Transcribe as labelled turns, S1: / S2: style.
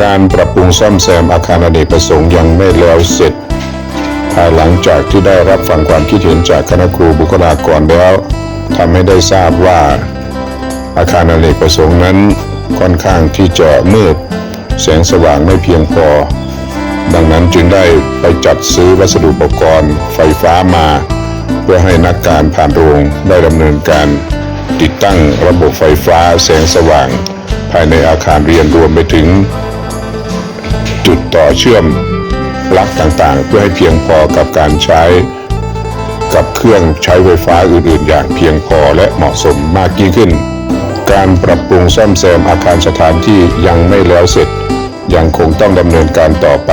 S1: การปรับปรุงซ่อมแซมอาคารอเนกประสงค์ยังไม่แล้วเสร็จภายหลังจากที่ได้รับฟังความคิดเห็นจากคณะครูบุคลากรแล้วทำให้ได้ทราบว่าอาคารอเนกประสงค์นั้นค่อนข้างที่จะมืดแสงสว่างไม่เพียงพอดังนั้นจึงได้ไปจัดซื้อวัสดุอุปกรณ์ไฟฟ้ามาเพื่อให้นักการผ่านโรงได้ดำเนินการติดตั้งระบบไฟฟ้าแสงสว่างภายในอาคารเรียนรวมไปถึงจุดต่อเชื่อมปลั๊กต่างๆเพื่อให้เพียงพอกับการใช้กับเครื่องใช้ไฟฟ้าอื่นๆอย่างเพียงพอและเหมาะสมมากยิ่งขึ้นการปรับปรุงซ่อมแซมอาคารสถานที่ยังไม่แล้วเสร็จยังคงต้องดำเนินการต่อไป